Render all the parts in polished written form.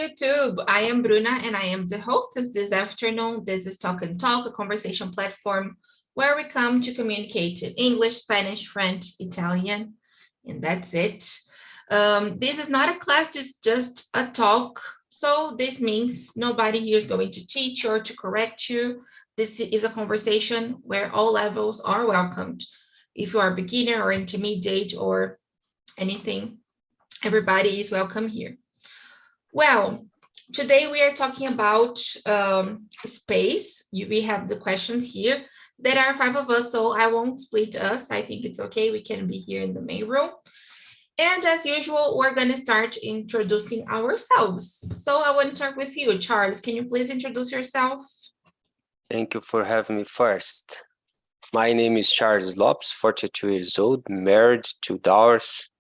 YouTube. I am Bruna and I am the hostess this afternoon. This is Talk and Talk, a conversation platform where we come to communicate in English, Spanish, French, Italian, and that's it. This is not a class, it's just a talk. So this means nobody here is going to teach or to correct you. This is a conversation where all levels are welcomed. If you are a beginner or intermediate or anything, everybody is welcome here. Well, today we are talking about space. We have the questions here. There are 5 of us, so I won't split us. I think it's okay. We can be here in the main room. And as usual, we're going to start introducing ourselves. So I want to start with you, Charles. Can you please introduce yourself? Thank you for having me first. My name is Charles Lopes, 42 years old, married, 2 daughters.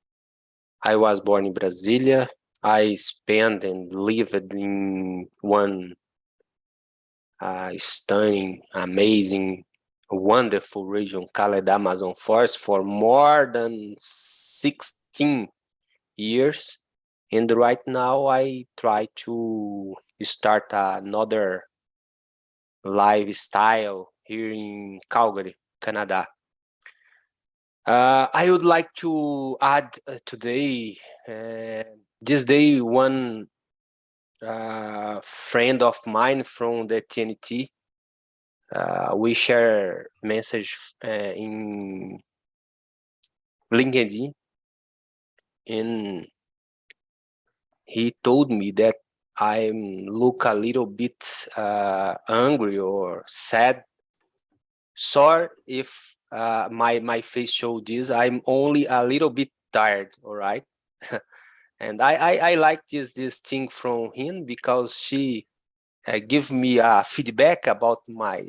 I was born in Brasilia. I spent and lived in one stunning, amazing, wonderful region called Amazon Forest for more than 16 years. And right now I try to start another lifestyle here in Calgary, Canada. I would like to add today, this day, one friend of mine from the TNT, we share message in LinkedIn, and he told me that I look a little bit angry or sad. Sorry if my face showed this. I'm only a little bit tired, all right? And I like this thing from him because she give me feedback about my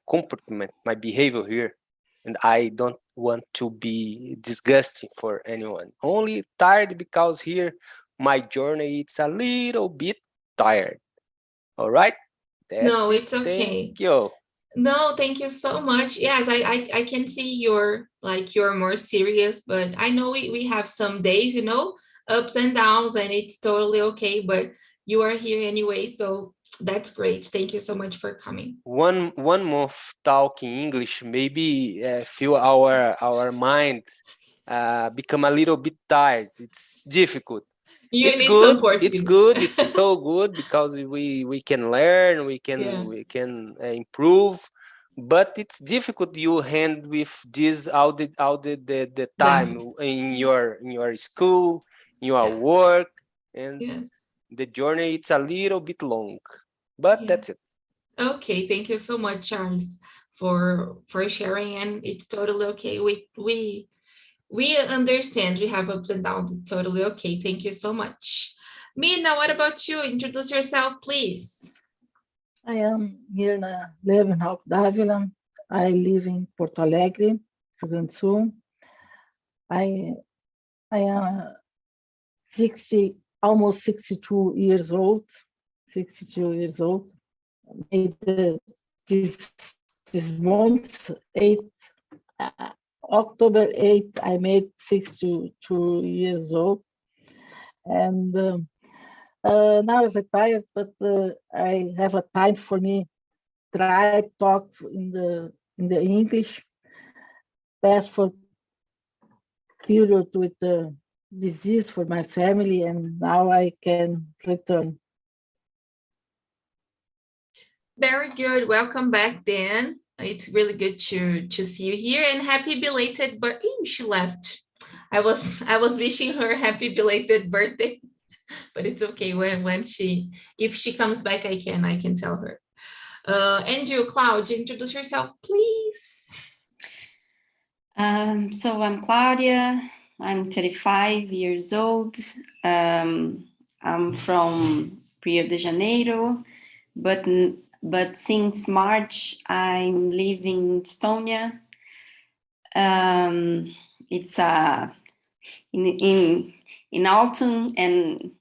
comportment, my behavior here, and I don't want to be disgusting for anyone. Only tired because here my journey it's a little bit tired. All right? No, it's okay. Thank you. No, thank you so much. Yes, I can see you're more serious, but I know we have some days, ups and downs, and it's totally okay, but you are here anyway, so that's great. Thank you so much for coming. One month talking English, maybe feel our mind become a little bit tired. It's difficult. It's good. It's good. It's so good because we can learn, we can improve, but it's difficult. You hand with this all the time in your school, in your work, and the journey. It's a little bit long, but that's it. Okay, thank you so much, Charles, for sharing, and it's totally okay. We understand we have ups and downs. It's totally okay. Thank you so much. Mina, what about you? Introduce yourself, please. I am Mirna Levenhaupt Davila. I live in Porto Alegre, Rio Grande do Sul. I am almost 62 years old. 62 years old. This month, October 8th, I made 62 years old, and now I'm retired, but I have a time for me try talk in the English, pass for period with the disease for my family, and now I can return. Very good. Welcome back, Dan. It's really good to see you here, and happy belated birthday. She left. I was wishing her happy belated birthday, but it's okay if she comes back, I can tell her. And you, Claudia, introduce yourself, please. So I'm Claudia. I'm 35 years old. I'm from Rio de Janeiro, but since March, I'm living in Estonia. It's in autumn, and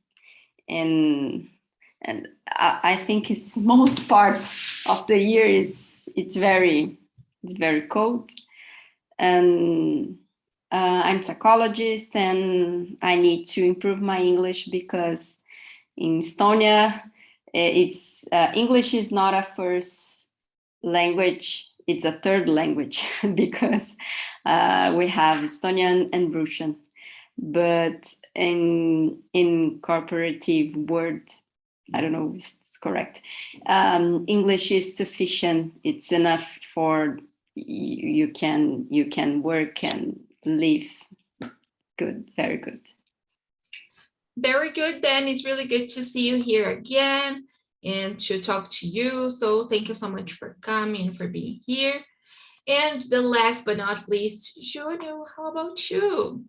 I think it's most part of the year it's very cold. And I'm a psychologist, and I need to improve my English because in Estonia, it's English is not a first language, it's a third language because we have Estonian and Russian. But in cooperative word, I don't know if it's correct, English is sufficient. It's enough for you can work and live good, very good. Very good, then. It's really good to see you here again and to talk to you. So thank you so much for coming and for being here. And the last but not least, Júnior, how about you?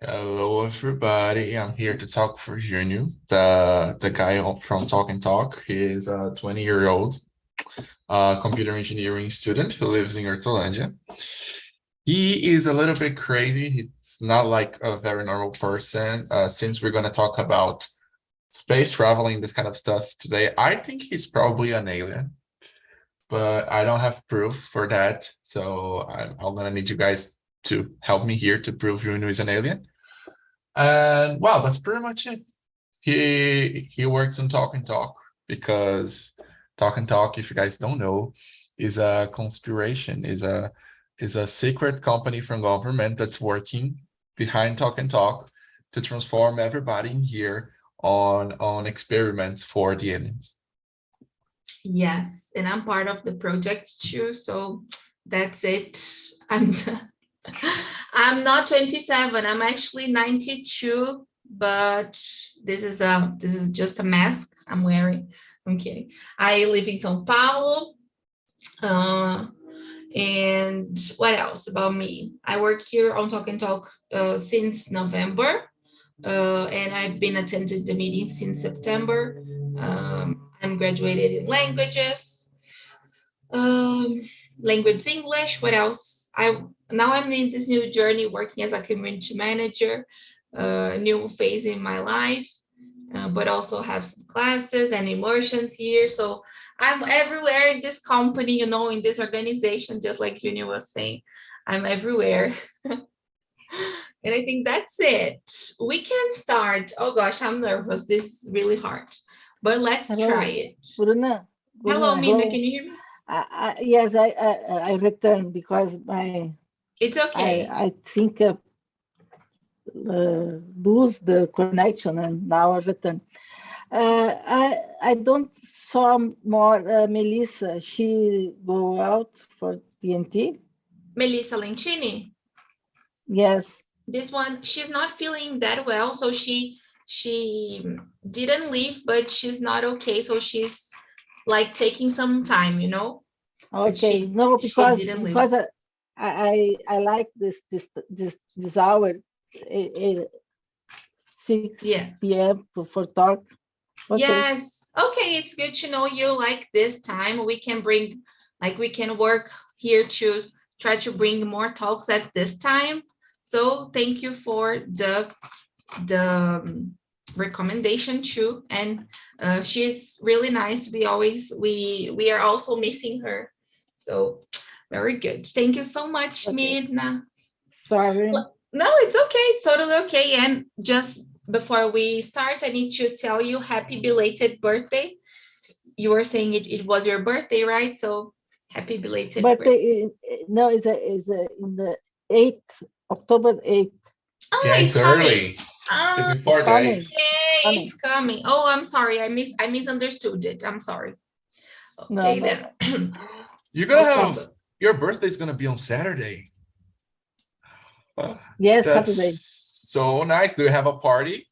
Hello, everybody. I'm here to talk for Junior, the guy from Talk and Talk. He is a 20-year-old computer engineering student who lives in Hortolândia. He is a little bit crazy. He's not like a very normal person. Since we're going to talk about space traveling, this kind of stuff today, I think he's probably an alien, but I don't have proof for that. So I'm going to need you guys to help me here to prove Junior is an alien. And wow, that's pretty much it. He works on Talk and Talk because Talk and Talk, if you guys don't know, is a conspiration, is a secret company from government that's working behind Talk and Talk to transform everybody in here on experiments for the aliens. Yes, and I'm part of the project too, so that's it. I'm not 27, I'm actually 92, but this is just a mask I'm wearing. Okay, I live in São Paulo. And what else about me? I work here on Talk and Talk since November, and I've been attending the meeting since September. I'm graduated in languages, language English. What else? Now I'm in this new journey working as a community manager, new phase in my life, but also have some classes and immersions here. So I'm everywhere in this company, you know, in this organization, just like Junior was saying, I'm everywhere. And I think that's it. We can start. Oh gosh, I'm nervous. This is really hard, but let's try it. Bruna, Hello, Mina, can you hear me? Yes, I returned because It's okay. I think lose the connection and now I return. I don't saw more Melissa. She go out for TNT. Melissa Lentini? Yes. This one, she's not feeling that well, so she didn't leave, but she's not okay, so she's like taking some time, you know. Okay, because I like this hour, 6 p.m. for talk. Okay. Yes, okay, it's good to know you like this time. We can work here to try to bring more talks at this time. So thank you for the recommendation too, and she's really nice. We are also missing her, so very good. Thank you so much, Midna. Sorry. No, it's okay. It's totally okay. And just before we start, I need to tell you happy belated birthday. You were saying it was your birthday, right? So happy belated birthday. No, it's in the 8th, October 8th. Oh, yeah, it's early. It's in 4 days. Okay, it's coming. Oh, I'm sorry. I misunderstood it. I'm sorry. Okay, no. then. You're gonna have your birthday's gonna be on Saturday. Yes, that's Saturday. So nice. Do you have a party?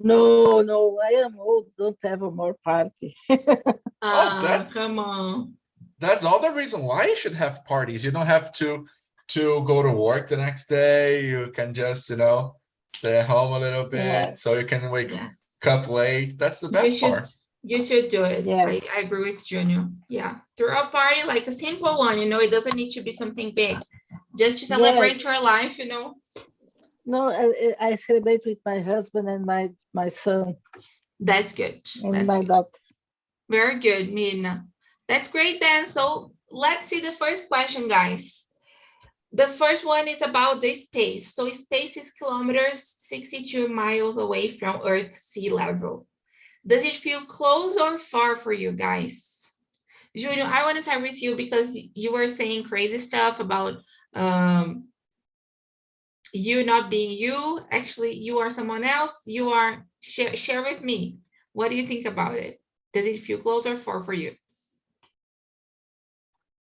No, I am old. Don't have a more party. Come on. That's all the reason why you should have parties. You don't have to go to work the next day. You can just, stay at home a little bit, so you can wake up late. That's the best part. You should do it. Yeah. I agree with Junior. Yeah. Throw a party, like a simple one, it doesn't need to be something big. Just to celebrate your life, No, I celebrate with my husband and my son. That's good. And my daughter. Very good, Mina. That's great then. So let's see the first question, guys. The first one is about the space. So space is kilometers, 62 miles away from Earth sea level. Does it feel close or far for you guys? Júlio, I want to start with you because you were saying crazy stuff about you not being you. Actually, you are someone else. You are, share with me. What do you think about it? Does it feel close or far for you?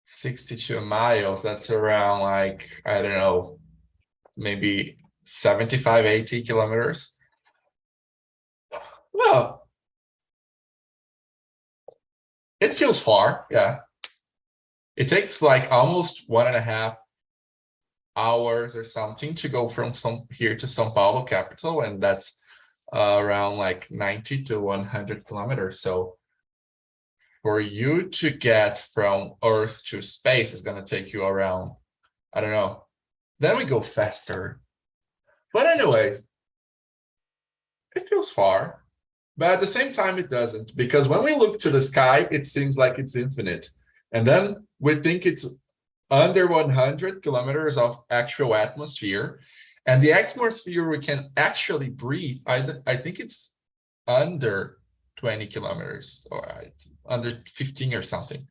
62 miles, that's around like, I don't know, maybe 75, 80 kilometers. Well, it feels far, yeah. It takes like almost 1.5 hours or something to go from here to São Paulo capital, and that's around like 90 to 100 kilometers. So for you to get from Earth to space is going to take you around, I don't know. Then we go faster. But anyways, it feels far. But at the same time, it doesn't. Because when we look to the sky, it seems like it's infinite. And then we think it's under 100 kilometers of actual atmosphere. And the atmosphere we can actually breathe, I think it's under 20 kilometers or under 15 or something.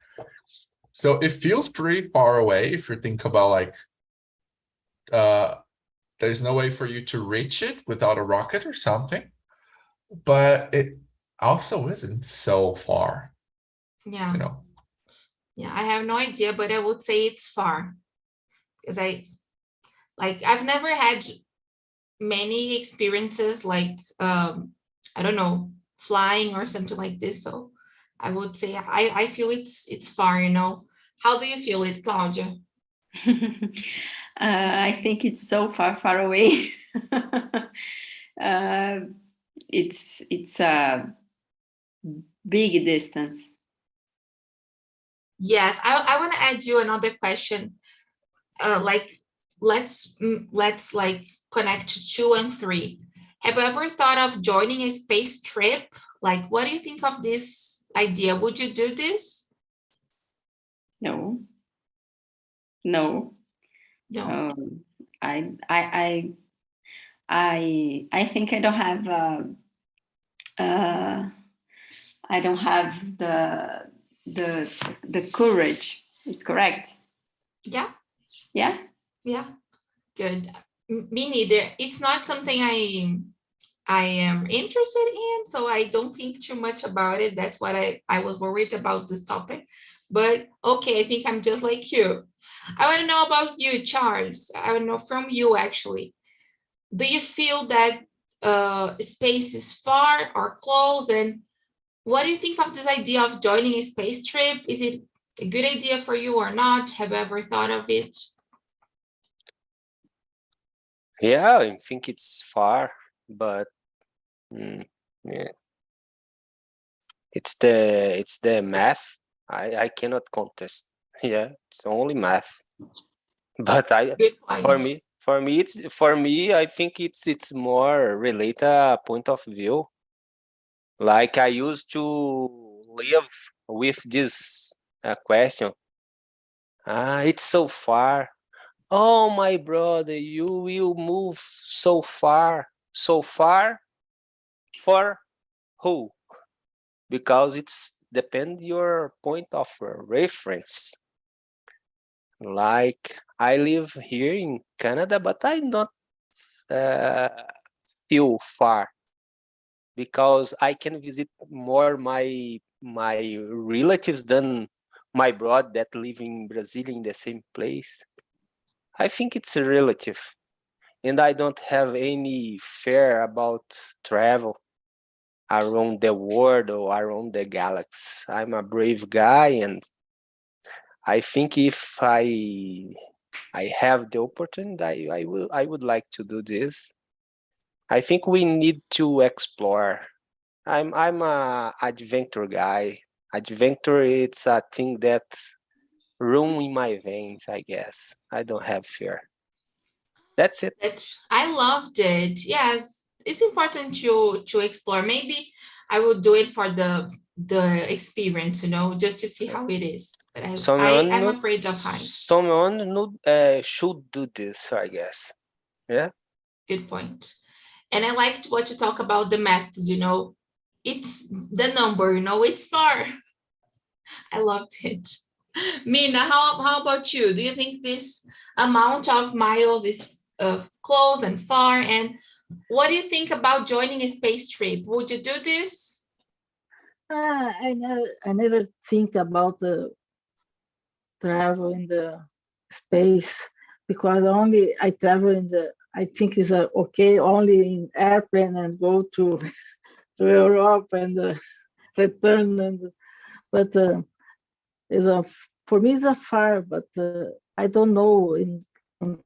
So it feels pretty far away if you think about like, there's no way for you to reach it without a rocket or something, but it also isn't so far. Yeah. You know. Yeah, I have no idea, but I would say it's far because I've never had many experiences like I don't know, flying or something like this. So I would say I feel it's far, you know. How do you feel it, Claudia? I think it's so far away. It's a big distance. Yes, I want to add you another question. Like let's like connect 2 and 3. Have you ever thought of joining a space trip? Like, what do you think of this idea? Would you do this? No. I think I don't have the courage. It's correct. Yeah. Yeah. Yeah. Good. Me neither. It's not something I am interested in, so I don't think too much about it. That's what I was worried about this topic. But okay, I think I'm just like you. I want to know about you, Charles. I want to know from you, actually. Do you feel that space is far or close? And what do you think of this idea of joining a space trip? Is it a good idea for you or not? Have you ever thought of it? Yeah, I think it's far, but yeah. It's the math. I cannot contest. Yeah, it's only math. But Good point. for me I think it's more relate a point of view. Like I used to live with this question. It's so far. Oh my brother, you will move so far for who? Because it's depend your point of reference. Like I live here in Canada, but I not feel far because I can visit more my relatives than my brother that live in Brazil in the same place. I think it's relative, and I don't have any fear about travel around the world or around the galaxy. I'm a brave guy, and I think if I have the opportunity, I would like to do this. I think we need to explore. I'm a adventure guy. Adventure, it's a thing that run in my veins, I guess. I don't have fear. That's it. I loved it. Yes, it's important to explore. Maybe I would do it for the experience, you know, just to see how it is. But I'm afraid of heights. Someone should do this, I guess. Yeah. Good point. And I liked what you talk about the maths, you know, it's the number, you know, it's far. I loved it. Mina, how about you? Do you think this amount of miles is close and far? And what do you think about joining a space trip? Would you do this? I never think about the travel in the space, because only I travel in the, I think is okay only in airplane and go to Europe and return, but is a, for me it's a far, but I don't know in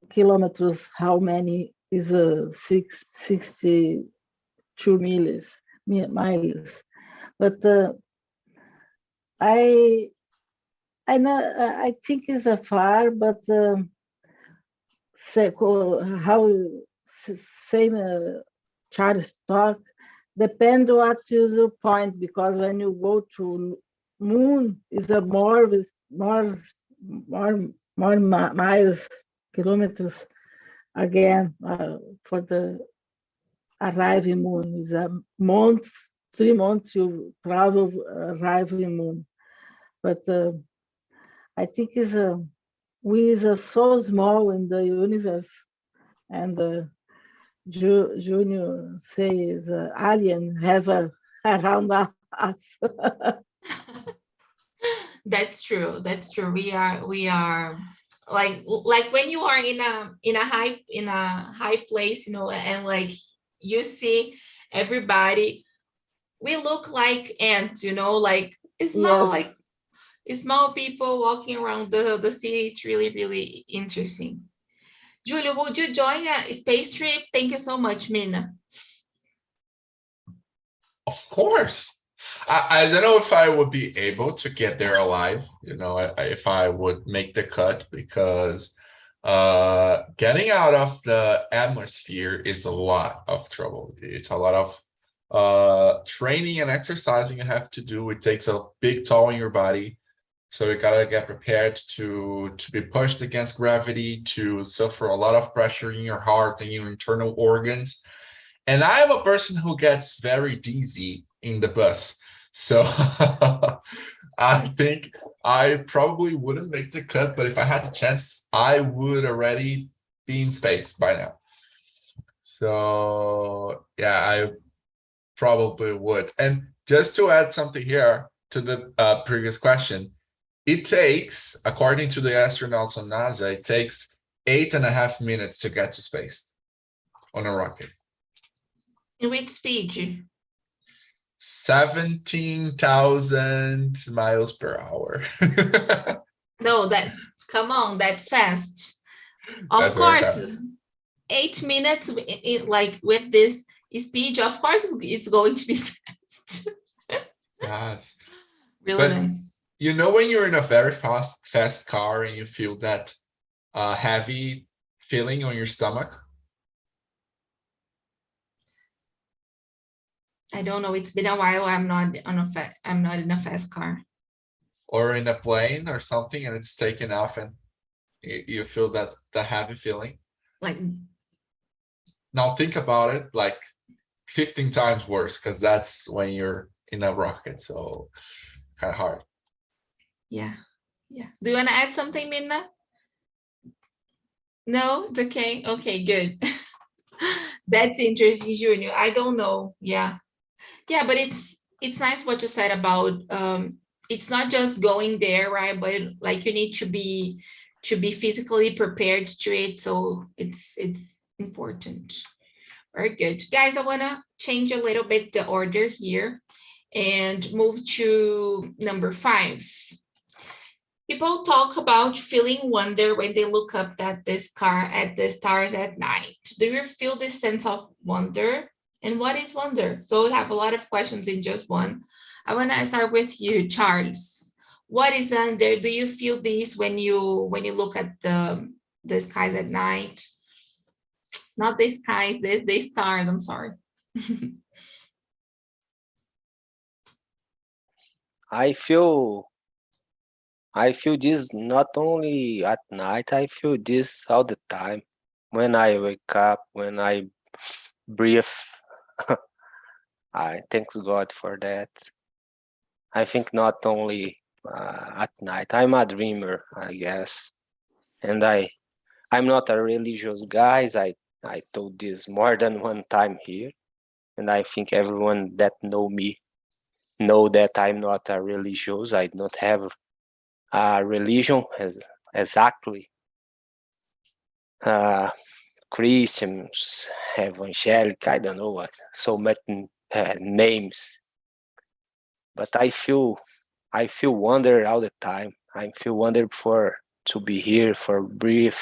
kilometers how many is 62 miles, but I know I think it's a far, but how same Charles talk depend what is your point, because when you go to moon is a more miles, kilometers again for the arriving moon is a month, 3 months you travel arriving moon, but I think is we is so small in the universe, and Junior says alien have around us. That's true. That's true. We are like when you are in a high place, you know, and like you see everybody, we look like ants, you know, like small, Yes. like small people walking around the city. It's really, really interesting. Julio, would you join a space trip? Thank you so much, Mina. Of course. I don't know if I would be able to get there alive, you know, if I would make the cut, because getting out of the atmosphere is a lot of trouble. It's a lot of training and exercising you have to do. It takes a big toll on your body. So you gotta get prepared to be pushed against gravity, to suffer a lot of pressure in your heart and your internal organs. And I am a person who gets very dizzy in the bus. So I think I probably wouldn't make the cut, but if I had the chance, I would already be in space by now. So yeah, I probably would. And just to add something here to the previous question, it takes, according to the astronauts on NASA, it takes 8.5 minutes to get to space on a rocket. In which speed? 17,000 miles per hour. No, come on, that's fast. Of That's very course, fast. 8 minutes, like with this speed, of course it's going to be fast. Yes. Really But nice. you know, when you're in a very fast car and you feel that heavy feeling on your stomach? I don't know. It's been a while. I'm not in a fast car. Or in a plane or something, and it's taken off and you feel that the heavy feeling. Like, now think about it, like 15 times worse, because that's when you're in a rocket, so kind of hard. Yeah. Do you want to add something, Minna? No, it's okay. Okay, good. That's interesting, Junior. I don't know. Yeah, but it's nice what you said about it's not just going there, right? But like you need to be physically prepared to it. So it's important. Very good. Guys, I wanna change a little bit the order here and move to number 5. People talk about feeling wonder when they look up at the stars at night. Do you feel this sense of wonder? And what is wonder? So we have a lot of questions in just one. I want to start with you, Charles. What is wonder? Do you feel this when you look at the skies at night? Not the skies, the stars. I'm sorry. I feel this not only at night, I feel this all the time. When I wake up, when I breathe, I thank God for that. I think not only at night. I'm a dreamer, I guess. And I'm not a religious guy. I told this more than one time here. And I think everyone that know me know that I'm not a religious. I don't have a religion exactly. Christians, evangelic, I don't know what, so much names. But I feel wonder all the time. I feel wonder to be here, for breathe,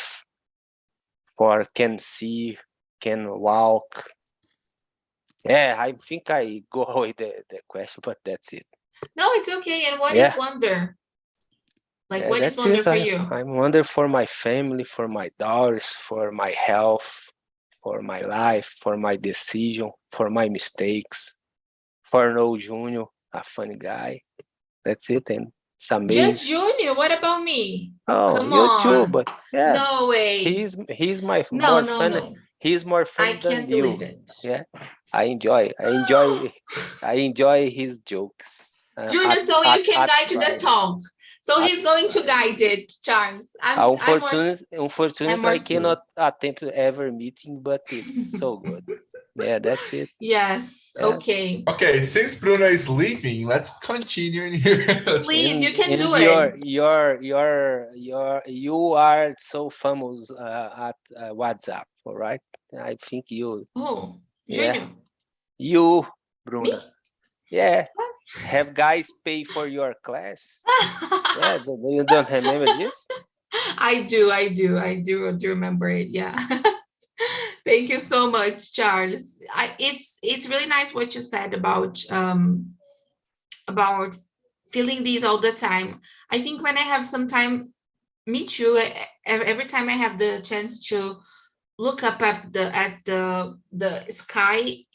for can see, can walk. Yeah, I think I go away the question, but that's it. No, it's okay. And what Yeah. is wonder? Like, Yeah, what is that's wonder it. for you? I'm wonder for my family, for my daughters, for my health, for my life, for my decision, for my mistakes, for no Junior, a funny guy. That's it, and it's Just amazing. Junior. What about me? Oh, Come you too, on. but yeah, No way. he's my No, more no, fun. no. He's more I fun than can't you. believe it. Yeah, I enjoy his jokes. Junior, so you can At guide to the Friday. talk. So At he's going to Friday. guide it, Charles. I'm more Unfortunately, I cannot serious. attempt ever meeting, but it's so good. Yeah, that's it. Yes. Yeah. Okay. Okay, since Bruno is leaving, let's continue in here. Please, you can And do it. you are so famous at WhatsApp, all right? I think you, Oh, yeah, Junior. you, Me? Bruna. Yeah, have guys pay for your class? Yeah, you don't remember this? I do remember it. Yeah. Thank you so much, Charles. It's really nice what you said about feeling these all the time. I think when I have some time, me too. Every time I have the chance to look up at the sky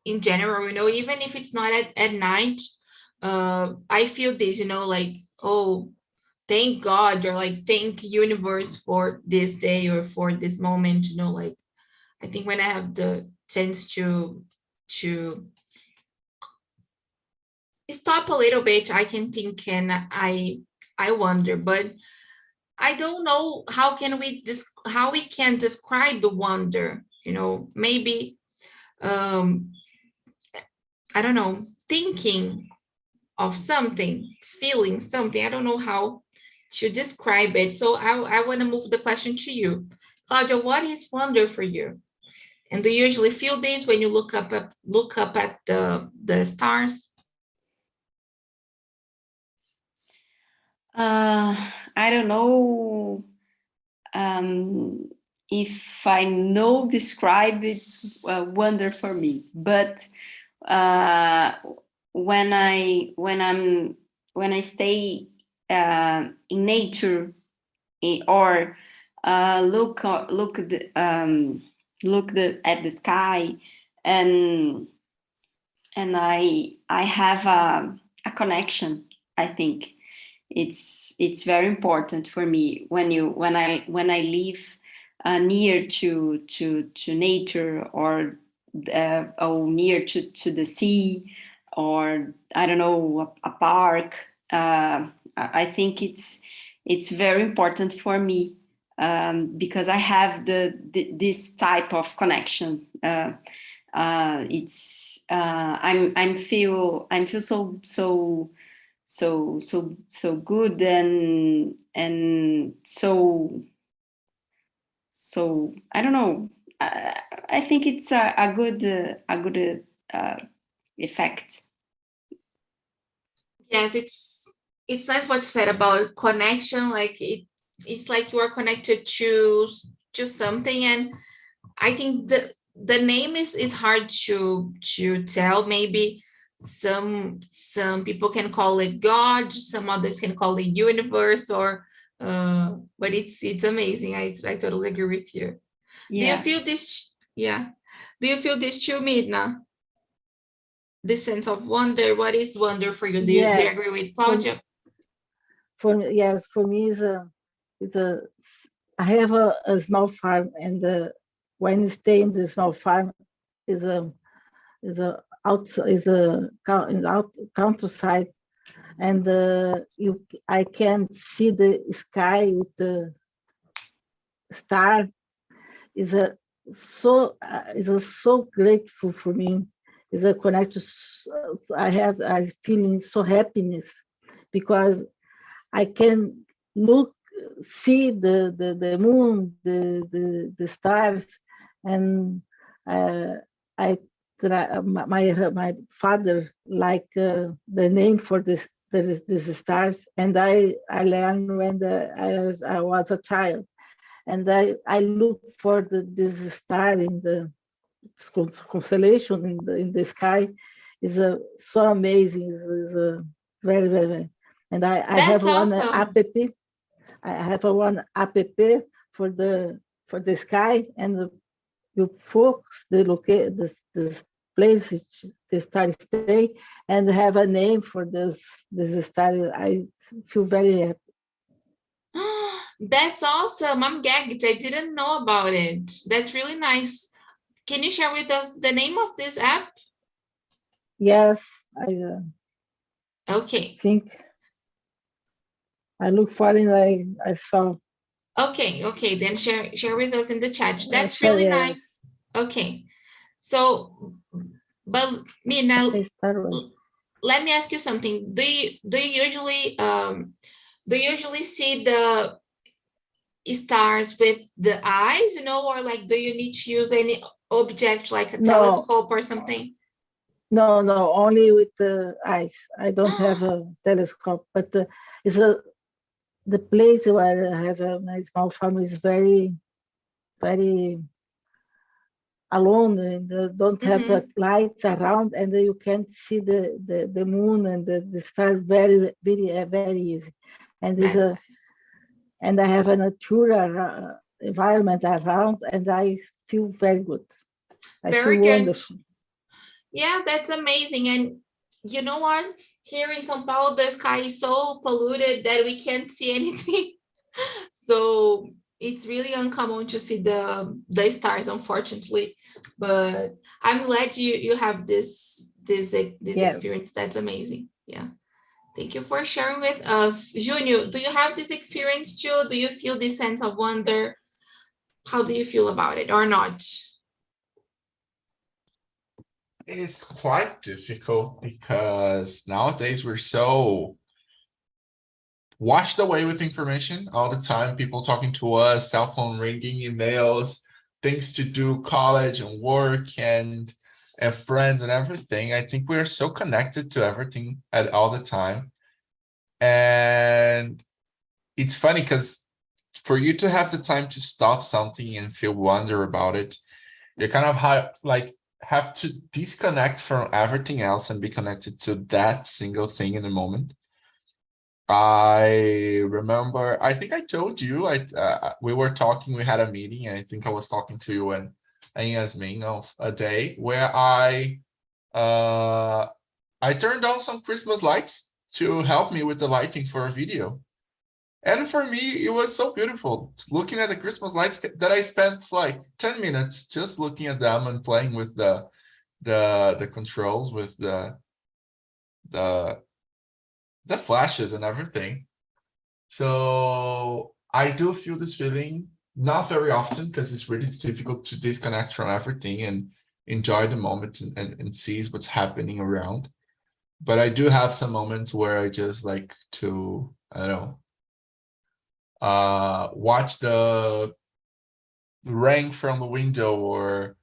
in general, you know, even if it's not at night, I feel this, you know, like, oh, thank God, or like thank universe for this day or for this moment, you know, like I think when I have the chance to stop a little bit, I can think and I wonder, but I don't know how we can describe the wonder, you know, maybe I don't know, thinking of something, feeling something. I don't know how to describe it. So I want to move the question to you. Claudia, what is wonder for you? And do you usually feel this when you look up at the stars? I don't know if I know describe it's a wonder for me, but when I stay in nature or look at the sky and I have a connection. I think it's very important for me when I live near to nature or near to the sea, or I don't know, a park. I think it's very important for me because I have this type of connection. I'm feel so good and so I don't know. I think it's a good effect. Yes, it's nice what you said about connection. Like it's like you are connected to something, and I think the name is hard to tell. Maybe some people can call it God, some others can call it universe, or but it's amazing. I totally agree with you. Yeah. Do you feel this? Yeah. Do you feel this too, Midna? this sense of wonder. What is wonder for you? Do you Yeah, agree with Claudia? for me, yes, for me I have a small farm, and when you stay in the small farm is a countryside, and I can see the sky with the star. Is so grateful for me. Is a connection. I feeling so happiness because I can see the moon, the stars, and I my father like the name for this stars, and I learned when I was a child, and I look for this star in the constellation in the sky is so amazing. Is very, very, and I have That's one awesome. app. I have one app for the sky, and you focus the place the star stay, and have a name for this star. I feel very happy. That's awesome. I'm gagged. I didn't know about it. That's really nice. Can you share with us the name of this app? Yes, I Okay. think I look for it. I saw. Okay. Then share with us in the chat. I That's saw, really yes. nice. Okay. So, but me now, Okay, Star Wars. let me ask you something. Do you usually see the stars with the eyes, or like do you need to use any object like a No. telescope or something? No, only with the eyes. I don't have a telescope, but it's the place where I have my small farm is very, very alone, and don't have lights around, and you can see the moon and the stars very, very, very easy. And That's nice. and I have a natural environment around, and I feel very good. I Very feel good. wonderful. Yeah, that's amazing. And you know what? Here in São Paulo, the sky is so polluted that we can't see anything. So it's really uncommon to see the stars, unfortunately. But I'm glad you have this Yeah. experience. That's amazing. Yeah. Thank you for sharing with us. Junior, do you have this experience too? Do you feel this sense of wonder? How do you feel about it or not? It's quite difficult because nowadays we're so washed away with information all the time. People talking to us, cell phone ringing, emails, things to do, college and work and friends and everything. I think we are so connected to everything at all the time. And it's funny because for you to have the time to stop something and feel wonder about it, you kind of have to disconnect from everything else and be connected to that single thing in the moment. I remember, I think I told you, we were talking, we had a meeting, and I think I was talking to you and Yasmin of a day where I turned on some Christmas lights to help me with the lighting for a video. And for me, it was so beautiful looking at the Christmas lights that I spent like 10 minutes just looking at them and playing with the controls, with the flashes and everything. So I do feel this feeling, not very often, because it's really difficult to disconnect from everything and enjoy the moment and see what's happening around. But I do have some moments where I just like to, I don't know, watch the rain from the window, or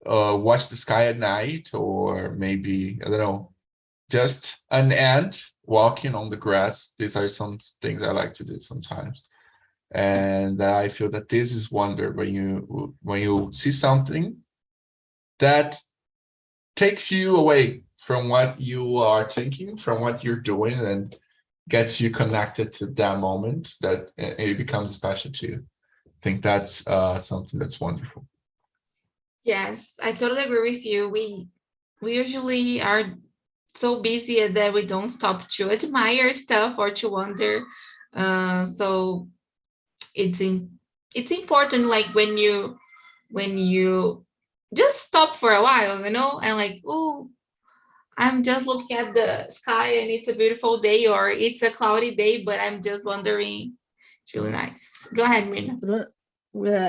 watch the sky at night, or maybe, I don't know, just an ant walking on the grass. These are some things I like to do sometimes. And I feel that this is wonder, when you see something that takes you away from what you are thinking, from what you're doing, and gets you connected to that moment, that it becomes special to you. I think that's something that's wonderful. Yes, I totally agree with you. We usually are so busy that we don't stop to admire stuff or to wonder. So it's important, like when you just stop for a while, and like, oh, I'm just looking at the sky and it's a beautiful day, or it's a cloudy day, but I'm just wondering. It's really nice. Go ahead, Mirna.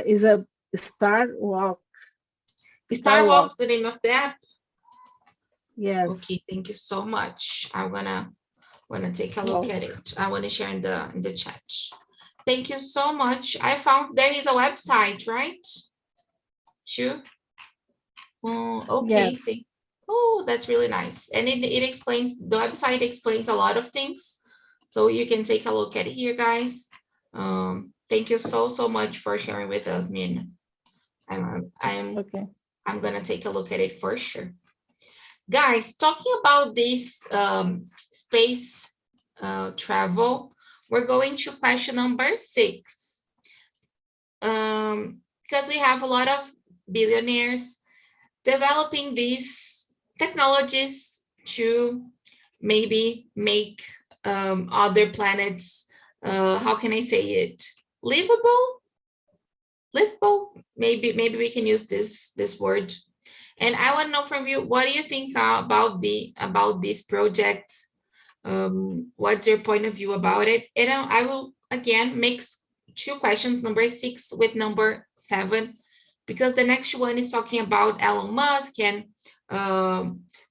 Is a Star Walk. Star Walk's the name of the app. Yes. Okay, thank you so much. I wanna take a look at it. I want to share in the chat. Thank you so much. I found there is a website, right? Sure. Okay. Yes. Oh, that's really nice. And it explains, the website explains a lot of things. So you can take a look at it here, guys. Thank you so much for sharing with us, Mirna. Okay. I'm gonna take a look at it for sure. Guys, talking about this space travel, we're going to question number 6. Because we have a lot of billionaires developing these technologies to maybe make other planets, how can I say it, livable, maybe we can use this word. And I want to know from you, what do you think about this project? What's your point of view about it? And I will again mix 2 questions, number 6 with number 7, because the next one is talking about Elon Musk and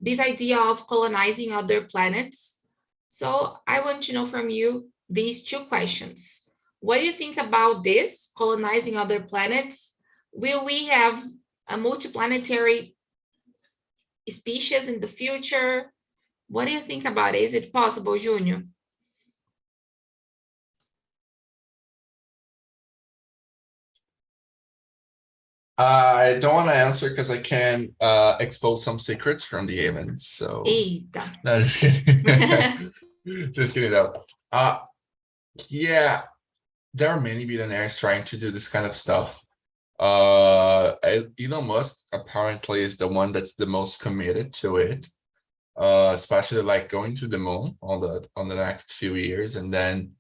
this idea of colonizing other planets. So I want to know from you these 2 questions. What do you think about this, colonizing other planets? Will we have a multiplanetary species in the future? What do you think about it? Is it possible, Junior? I don't want to answer because I can expose some secrets from the aliens. So Eita. no, just kidding. Just kidding though. Yeah, there are many billionaires trying to do this kind of stuff. Elon Musk apparently is the one that's the most committed to it, especially like going to the moon on the next few years, and then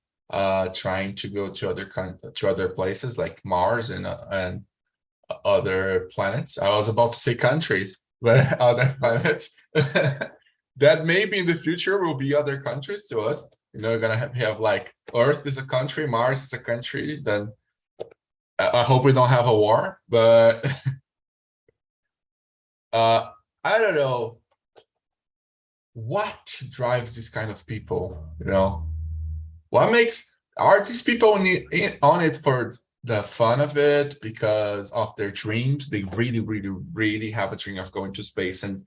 trying to go to other places like Mars and other planets. I was about to say countries, but other planets that maybe in the future will be other countries to us. You're gonna have like Earth is a country, Mars is a country. Then I hope we don't have a war, but I don't know what drives this kind of people. Are these people on it for the fun of it, because of their dreams? They really have a dream of going to space and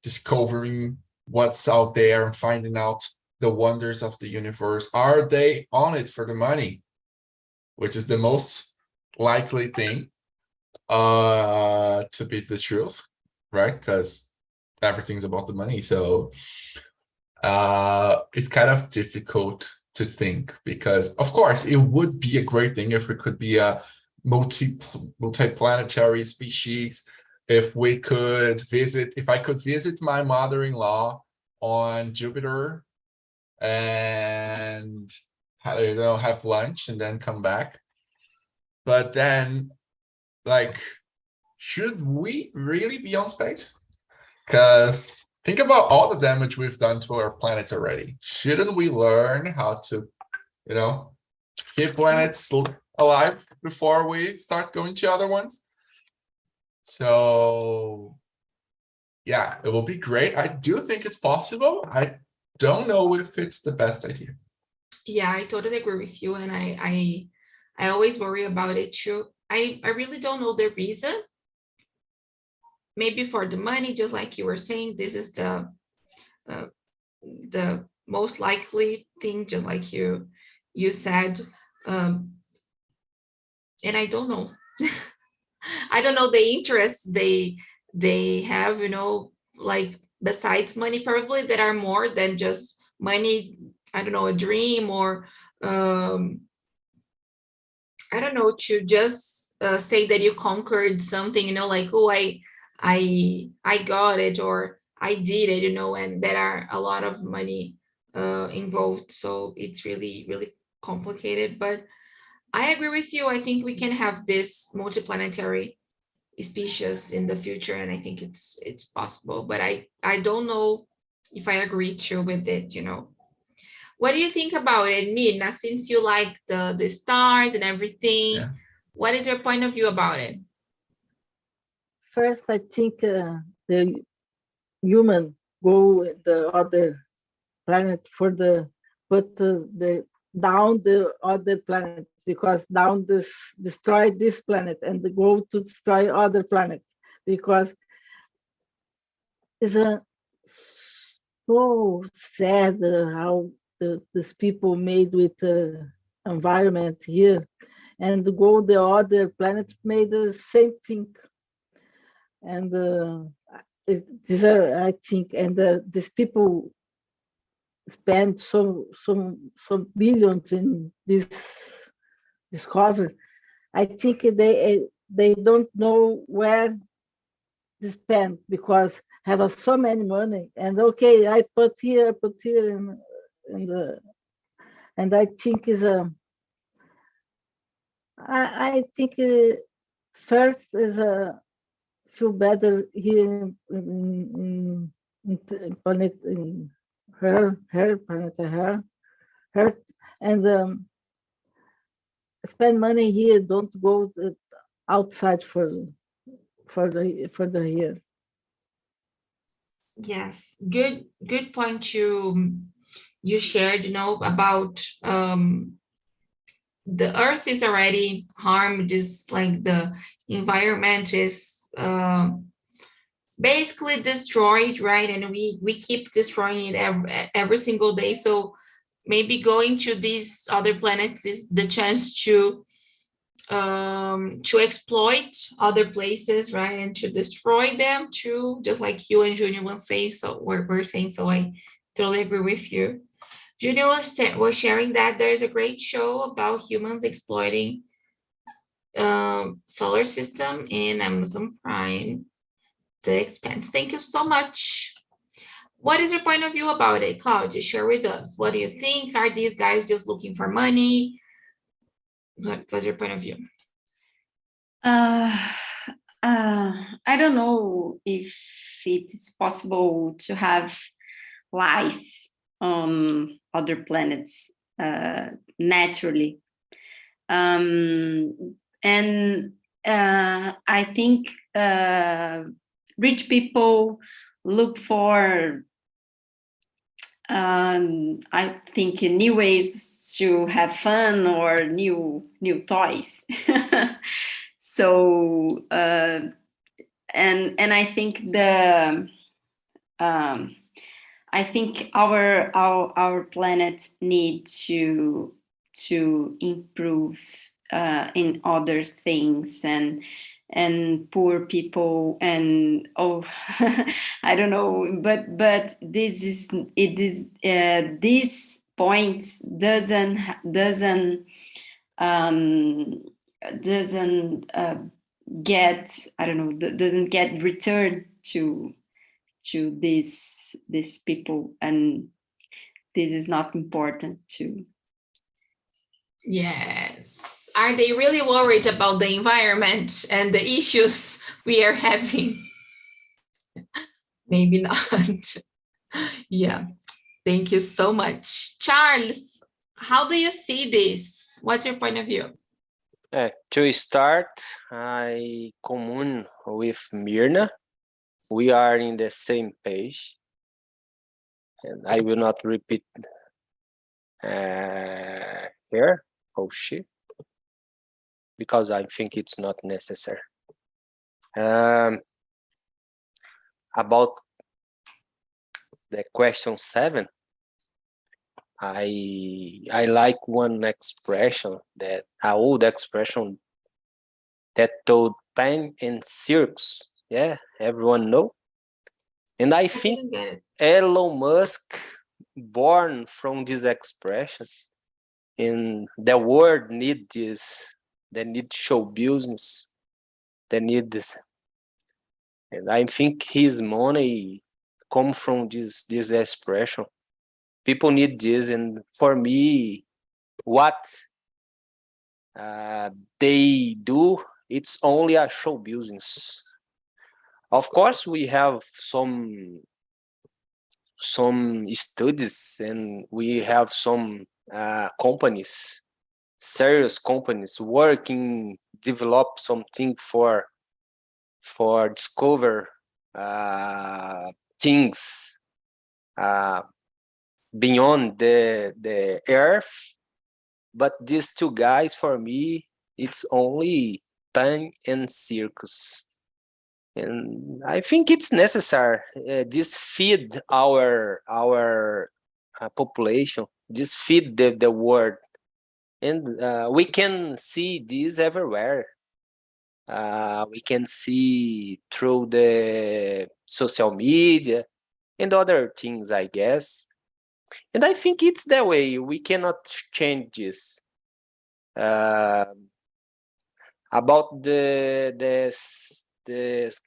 discovering what's out there and finding out the wonders of the universe. Are they on it for the money, which is the most likely thing to be the truth, right? Because everything's about the money. So it's kind of difficult to think, because of course it would be a great thing if we could be a multi-planetary species, if I could visit my mother-in-law on Jupiter and have lunch and then come back. But then, like, should we really be on space? Because think about all the damage we've done to our planet already. Shouldn't we learn how to, keep planets alive before we start going to other ones? So, yeah, it will be great. I do think it's possible. I don't know if it's the best idea. Yeah, I totally agree with you, and I always worry about it too. I really don't know the reason. Maybe for the money, just like you were saying, this is the most likely thing, just like you said. And I don't know. I don't know the interests they have, like besides money, probably that are more than just money. I don't know, a dream, or I don't know, to just say that you conquered something, like, oh, I got it, or I did it, you know, and there are a lot of money involved. So it's really, really complicated. But I agree with you. I think we can have this multiplanetary species in the future, and I think it's possible. But I don't know if I agree too with it, you know. What do you think about it, Mirna? Since you like the stars and everything, Yeah. what is your point of view about it? First, I think the human go the other planet for the put the down the other planet, because down this destroy this planet and they go to destroy other planet, because it's a so sad how these people made with the environment here, and go the other planet made the same thing. And these are, I think, and these people spend so billions in this discovery. I think they don't know where to spend, because have so many money, and okay, I put here, and I think is I think first is feel better here in planet in her planet her, and spend money here. Don't go outside for the year. Yes, good point you shared, you know, about the earth is already harmed, just like the environment is basically destroyed, right? And we keep destroying it every single day. So maybe going to these other planets is the chance to exploit other places, right? And to destroy them too, just like you and Junior will say. So we're saying, so I totally agree with you. Junior was sharing that there's a great show about humans exploiting solar system in Amazon Prime, The Expanse. Thank you so much. What is your point of view about it, Claudia? Share with us. What do you think? Are these guys just looking for money? What was your point of view? I don't know if it is possible to have life on other planets naturally. And I think rich people look for, I think, new ways to have fun or new toys. So and I think I think our planet need to improve in other things, and poor people, and I don't know, but this point doesn't get, I don't know, doesn't get returned to these people, and this is not important too. Yes. Are they really worried about the environment and the issues we are having? Maybe not. Yeah. Thank you so much. Charles, how do you see this? What's your point of view? To start, I commune with Mirna. We are in the same page, and I will not repeat here. Oh shit, because I think it's not necessary. About the question 7, I like one expression, that an old expression that told pain and circus. Yeah, everyone know. And I think Elon Musk born from this expression. And the world need this. They need show business. They need this. And I think his money come from this expression. People need this, and for me, what they do, it's only a show business. Of course, we have some studies, and we have some companies, serious companies, working, develop something for discover things beyond the earth. But these two guys, for me, it's only time and circus. And I think it's necessary. This feed our population. This feed the world, and we can see this everywhere. We can see through the social media and other things, I guess. And I think it's the way. We cannot change this. About the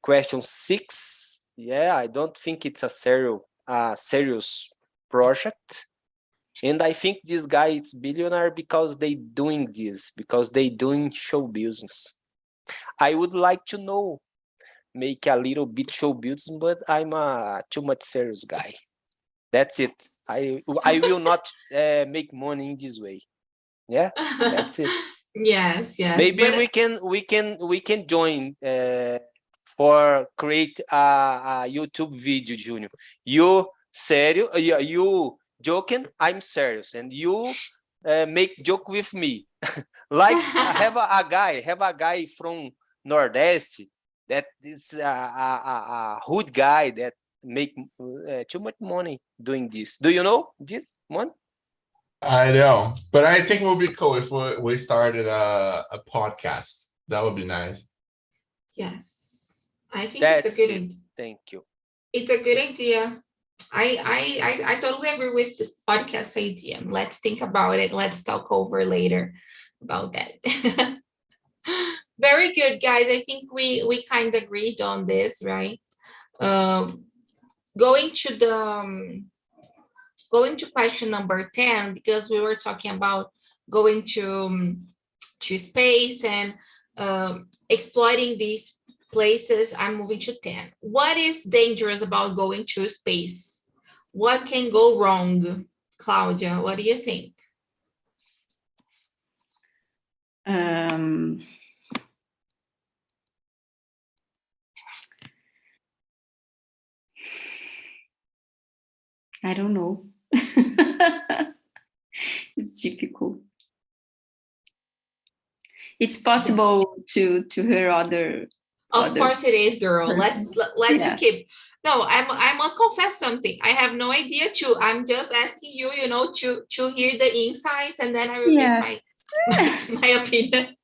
question 6, yeah, I don't think it's a serious project. And I think this guy is billionaire because they doing this, because they doing show business. I would like to know, make a little bit show business, but I'm a too much serious guy. That's it. I will not make money in this way. Yeah, that's it. Yes. Maybe But we can join for create a YouTube video, Junior. You serious? You joking? I'm serious, and you make joke with me. Like have a guy from Nordeste that is a hood guy that make too much money doing this. Do you know this one? I know, but I think it would be cool if we started a podcast. That would be nice. yes, I think That's it's a good it. idea. Thank you. It's a good idea. I totally agree with this podcast idea. Let's think about it. Let's talk over later about that. Very good, guys. I think we kind of agreed on this, right? Going to question number 10, because we were talking about going to space and exploiting these places. I'm moving to 10. What is dangerous about going to space? What can go wrong? Claudia, what do you think? I don't know. It's difficult. It's possible to hear other. Of course it is, girl. Let's Yeah. skip. No, I must confess something. I have no idea too. I'm just asking you, to hear the insights, and then I will give my opinion.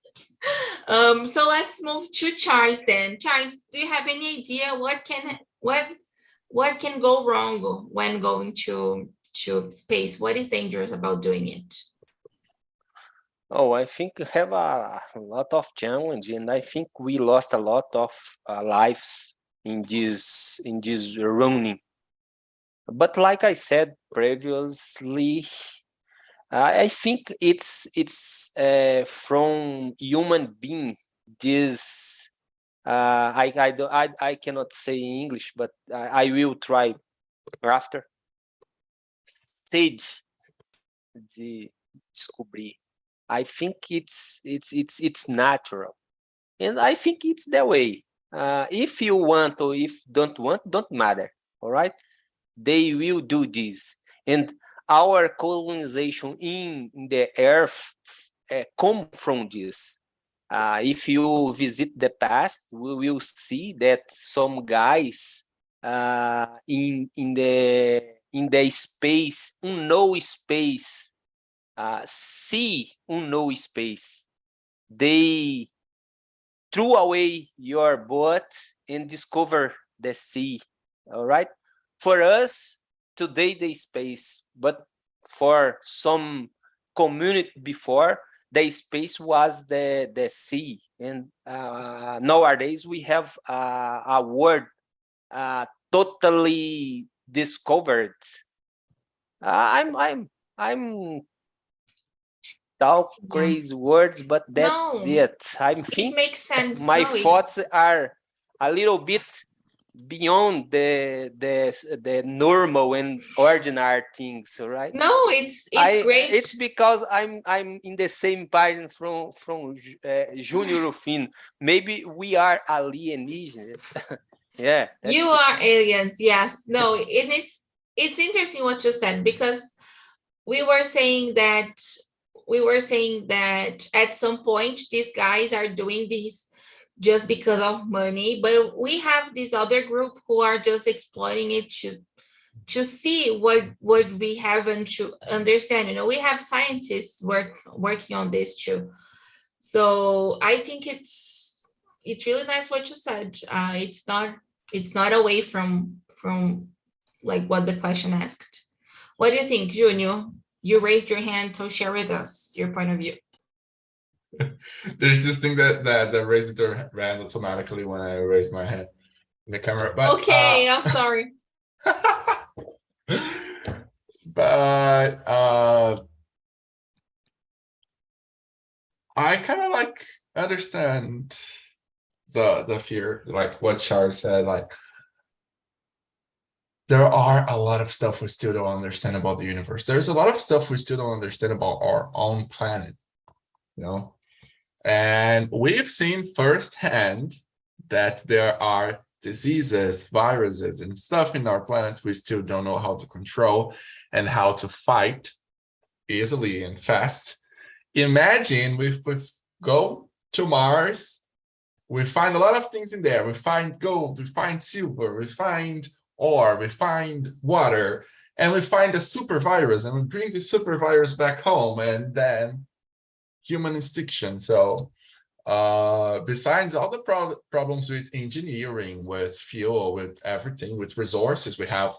So let's move to Charles then. Charles, do you have any idea what can go wrong when going to space? What is dangerous about doing it? Oh, I think we have a lot of challenge, and I think we lost a lot of lives in this running. But like I said previously, I think it's from human being. This I cannot say in English, but I will try after. Stage de descobrir. I think it's natural, and I think it's the way. If you want or if don't want, don't matter. All right, they will do this, and our colonization in the earth come from this. If you visit the past, we will see that some guys in the space, no space. See no space. They threw away your boat and discover the sea. All right. For us today, the space, but for some community before, the space was the sea. And nowadays we have a word totally discovered. I'm talk Yeah. crazy words, but that's No, it. I it think makes sense. my No, thoughts are a little bit beyond the normal and ordinary things, right? no, it's great. It's because I'm in the same pattern from Junior Rufino. Maybe we are alienated. Yeah, You that's it. are aliens, yes. No, and it's interesting what you said, because we were saying that at some point these guys are doing this just because of money, but we have this other group who are just exploiting it to see what we haven't to understand. You know, we have scientists working on this too. So I think it's really nice what you said. It's not away from like what the question asked. What do you think, Junior? You raised your hand, so share with us your point of view. There's this thing that raises their hand automatically when I raise my hand in the camera. But Okay, I'm sorry. but I kind of like understand the fear, like what Char said. Like, there are a lot of stuff we still don't understand about the universe. There's a lot of stuff we still don't understand about our own planet, you know. And we've seen firsthand that there are diseases, viruses, and stuff in our planet we still don't know how to control and how to fight easily and fast. Imagine if we go to Mars, we find a lot of things in there. We find gold, we find silver, we find ore, we find water, and we find a super virus, and we bring the super virus back home, and then human extinction. So besides all the problems with engineering, with fuel, with everything, with resources, we have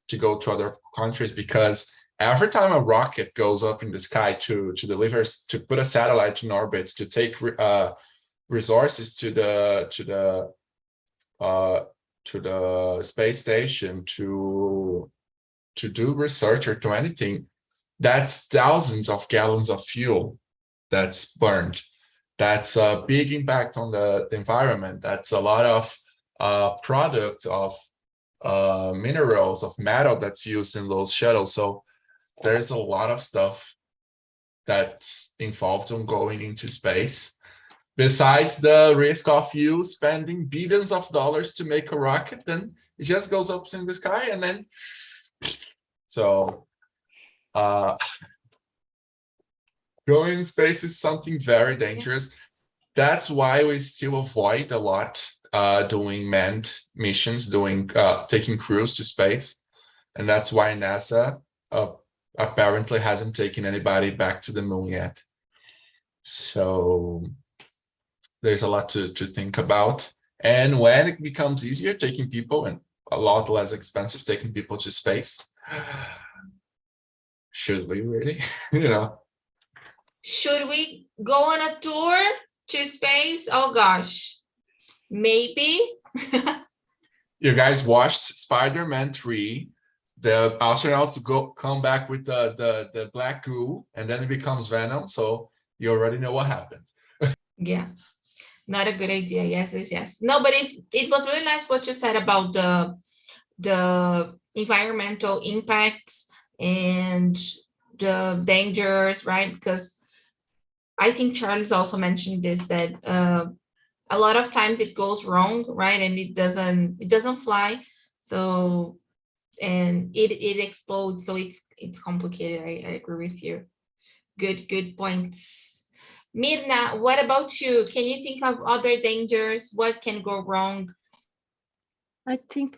to go to other countries, because every time a rocket goes up in the sky to deliver, to put a satellite in orbit, to take resources to the space station, to do research or to anything, that's thousands of gallons of fuel that's burned. That's a big impact on the environment. That's a lot of product of minerals, of metal that's used in those shuttles. So there's a lot of stuff that's involved in going into space. Besides the risk of you spending billions of dollars to make a rocket, then it just goes up in the sky and then so going in space is something very dangerous. That's why we still avoid a lot doing manned missions, taking crews to space. And that's why NASA apparently hasn't taken anybody back to the moon yet. So there's a lot to think about. And when it becomes easier taking people, and a lot less expensive taking people to space, should we really, Should we go on a tour to space? Oh gosh, maybe. You guys watched Spider-Man 3. The astronauts come back with the black goo, and then it becomes Venom. So you already know what happens. Yeah, not a good idea. Yes. No, but it was really nice what you said about the environmental impacts and the dangers, right? Because I think Charles also mentioned this, that a lot of times it goes wrong, right? And it doesn't fly. So, and it explodes. So it's complicated. I agree with you. Good points. Mirna, what about you? Can you think of other dangers? What can go wrong? I think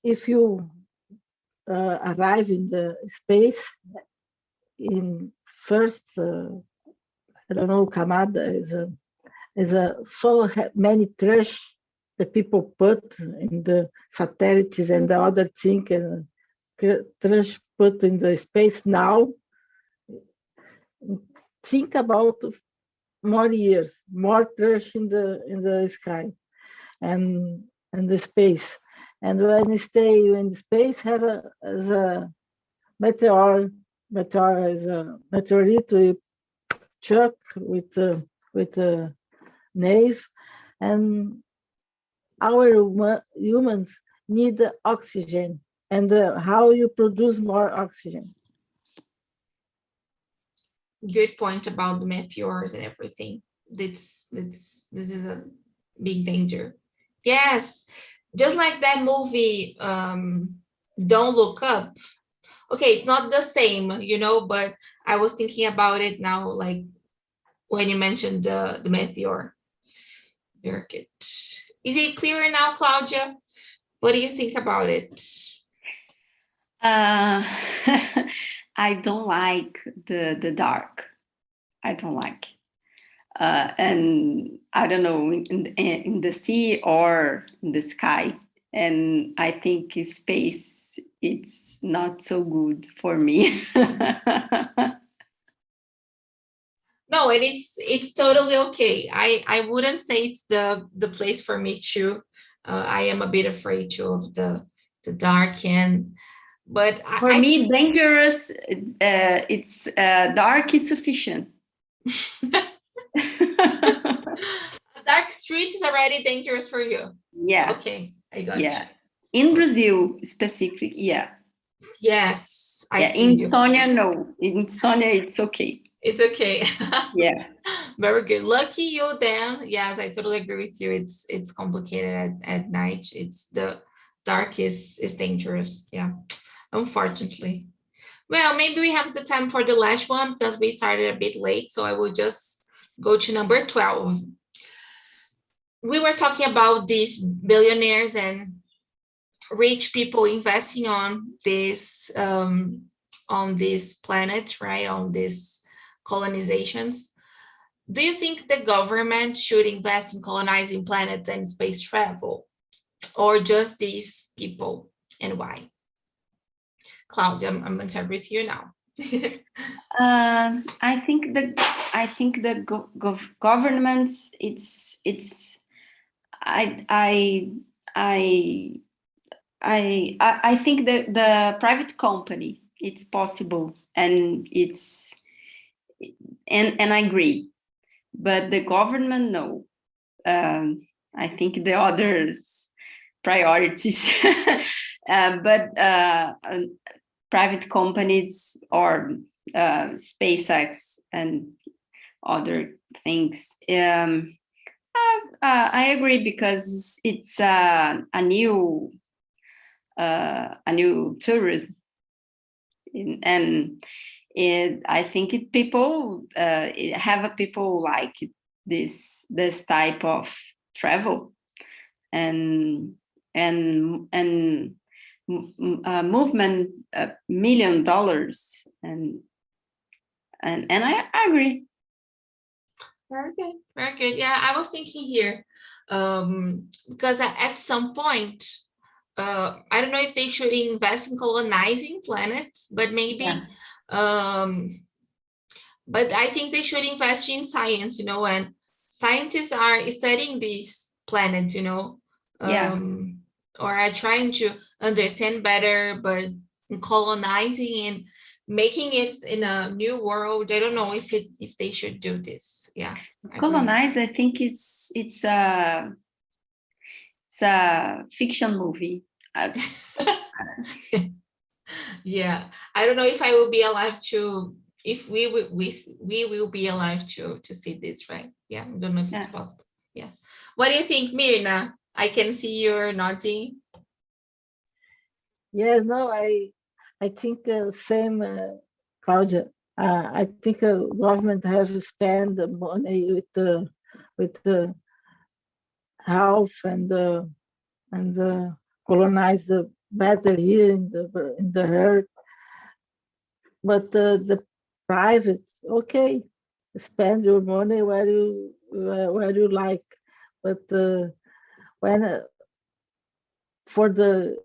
if you arrive in the space in first, I don't know, Kamada is so many trash that people put in the satellites and the other thing, and trash put in the space now. Think about more years, more trash in the sky and the space. and when you stay in space, have as a meteor is a meteorite with chuck with a nave, and our humans need oxygen, and how you produce more oxygen. Good point about the meteors and everything. This is a big danger. Yes, just like that movie, Don't Look Up. Okay, it's not the same, you know, but I was thinking about it now, like when you mentioned the meteor. Very good. Is it clearer now, Claudia? What do you think about it? I don't like the dark. I don't like. And I don't know, in the sea or in the sky. And I think space, it's not so good for me. No, and it's totally okay. I wouldn't say it's the place for me too. I am a bit afraid too of the dark, and but For me, dangerous. It's dark is sufficient. Dark street is already dangerous for you. Yeah. Okay, I got you. In Brazil, specifically, yeah. Yes. In Estonia, no. In Estonia, it's okay. It's okay. Yeah. Very good. Lucky you then. Yes, I totally agree with you. It's complicated at night. It's the dark is dangerous. Yeah, unfortunately. Well, maybe we have the time for the last one because we started a bit late. So I will just go to number 12. We were talking about these billionaires and rich people investing on this planet, right? On these colonizations. Do you think the government should invest in colonizing planets and space travel, or just these people, and why? Claudia, I'm going to start with you now. I think the governments, I think that the private company, it's possible, and I agree, but the government, no. I think the others priorities, but private companies or SpaceX and other things. I agree because it's a new tourism, and I think people like this type of travel, and movement $1 million, and I agree. Very good, very good. Yeah, I was thinking here because at some point, I don't know if they should invest in colonizing planets, but maybe, but I think they should invest in science, you know, and scientists are studying these planets, you know, or are trying to understand better, but colonizing and making it in a new world, I don't know if they should do this. Yeah, Colonize, I think it's a fiction movie. Yeah, I don't know if I will be alive to, if we will be alive to see this, right? Yeah, I don't know if it's possible. Yeah, what do you think, Mirna? I can see you're nodding. Yeah, no, I think same, Claudia. I think government has to spend money with the health and colonize the better here in the earth. But the private, okay, spend your money where you like, but when for the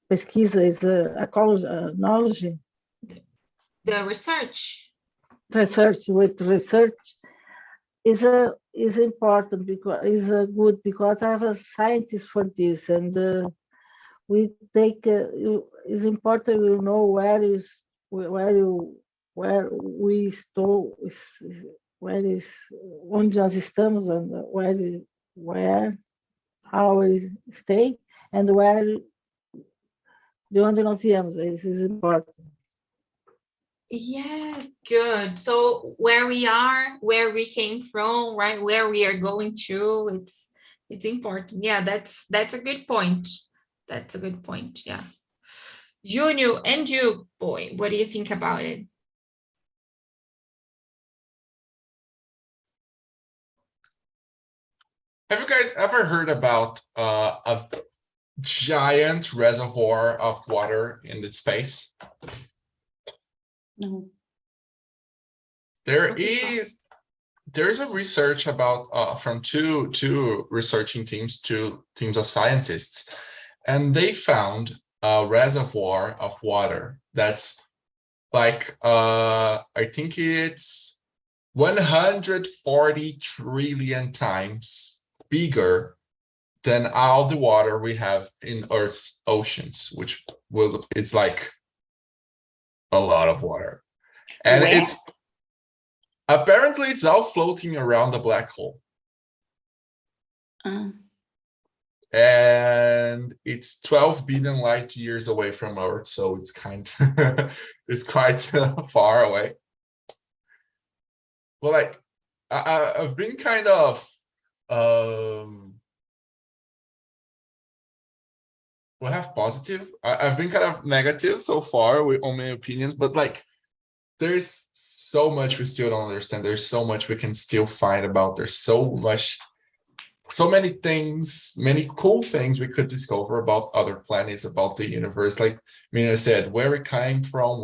Precisa is knowledge. The research Research is is important because is good because I have a scientist for this, and we take it's important we know where we store where is onde nós estamos and where how we stay and where de onde nós viemos. This is important. Yes, good. So where we are, where we came from, right? Where we are going to, it's important. Yeah, that's a good point. That's a good point. Yeah. Junior and you, boy, what do you think about it? Have you guys ever heard about a giant reservoir of water in its space? No. There's a research about from two researching teams, two teams of scientists, and they found a reservoir of water that's like I think it's 140 trillion times bigger than all the water we have in Earth's oceans, which it's like a lot of water. And Where? it's apparently it's all floating around the black hole. And it's 12 billion light years away from Earth, so it's it's quite far away. But like I've been kind of we'll have positive. I've been kind of negative so far on my opinions, but like there's so much we still don't understand. There's so much we can still find about. There's so many things, many cool things we could discover about other planets, about the universe. Like Mina said, where it came from,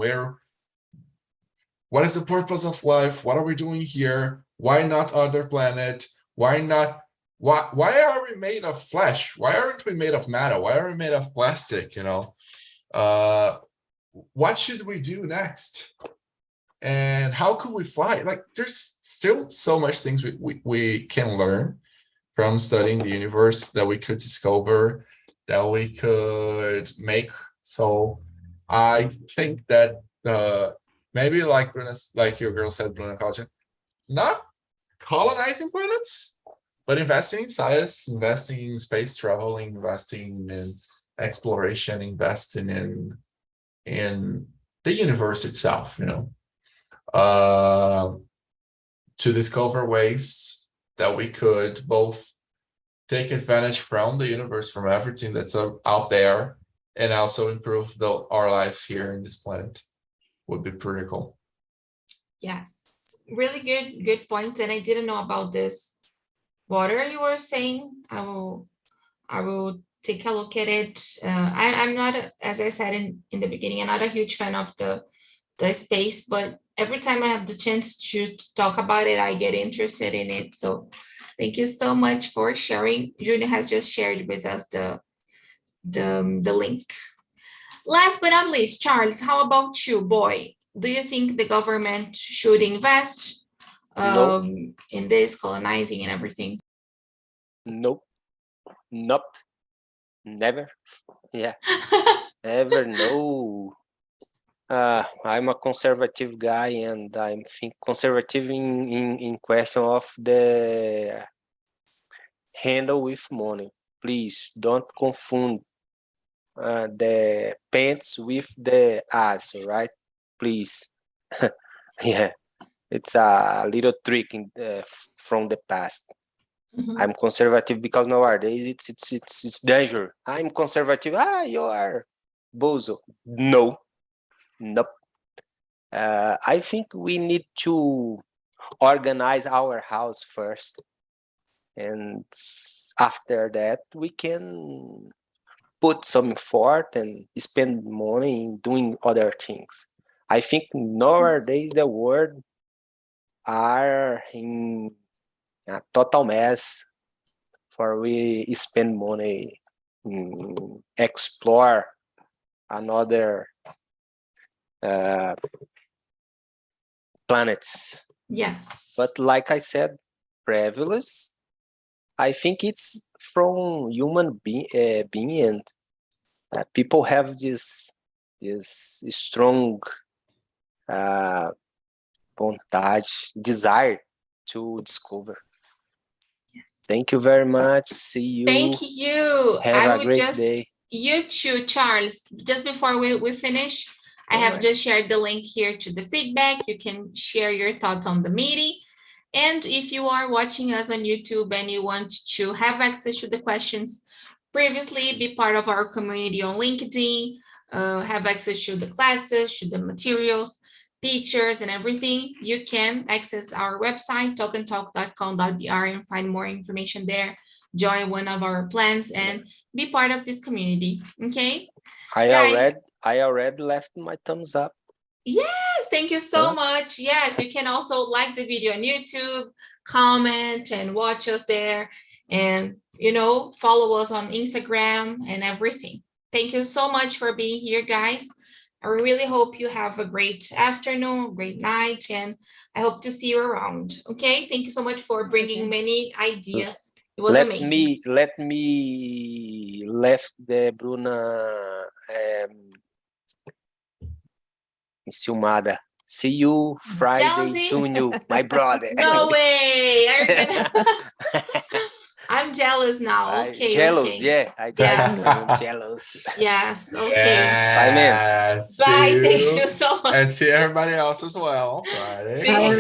what is the purpose of life? What are we doing here? Why not other planet? Why are we made of flesh? Why aren't we made of metal? Why are we made of plastic? You know, what should we do next? And how could we fly? Like, there's still so much things we can learn from studying the universe that we could discover, that we could make. So I think that maybe like your girl said, Bruna Culture, not colonizing planets, but investing in science, investing in space travel, investing in exploration, investing in the universe itself, you know, to discover ways that we could both take advantage from the universe, from everything that's out there, and also improve our lives here in this planet. Would be pretty cool. Yes, really good point. And I didn't know about this water you were saying. I will take a look at it. I'm not, as I said in the beginning, I'm not a huge fan of the space, but every time I have the chance to talk about it, I get interested in it. So thank you so much for sharing. Julia has just shared with us the link. Last but not least, Charles, how about you, boy? Do you think the government should invest in this colonizing and everything? Nope. Never. Yeah. Ever. No. I'm a conservative guy, and I think conservative in question of the handle with money. Please don't confuse the pants with the ass, right? Please. Yeah, it's a little trick from the past. Mhm. I'm conservative because nowadays it's danger. I'm conservative. You are bozo. No. Nope. I think we need to organize our house first, and after that we can put some effort and spend money in doing other things. I think nowadays the world are in a total mess for we spend money explore another planets. Yes. But like I said privilege. I think it's from human being, and people have this strong vontade, desire to discover. Yes. Thank you very much. See you. Thank you. Have I a would great just, day. You too, Charles. Just before we finish, I have Alright. just shared the link here to the feedback. You can share your thoughts on the meeting. And if you are watching us on YouTube and you want to have access to the questions previously, be part of our community on LinkedIn, have access to the classes, to the materials, pictures, and everything, you can access our website, talkandtalk.com.br, and find more information there. Join one of our plans and be part of this community. Okay, guys. I already left my thumbs up. Yes, thank you so Huh? much. Yes, you can also like the video on YouTube, comment and watch us there, and follow us on Instagram and everything. Thank you so much for being here, guys. I really hope you have a great afternoon, great night, and I hope to see you around. Okay, thank you so much for bringing many ideas. It was amazing. Let me left the Bruna enciumada. See you Friday, Jealousy? Junior, my brother. No way. Are you gonna... I'm jealous now. Okay. Jealous, okay. yeah. I Yes. I'm jealous. Yes. Okay. Yeah. Bye, man. See Bye. Thank you. you so much. And see everybody else as well. Friday. See you.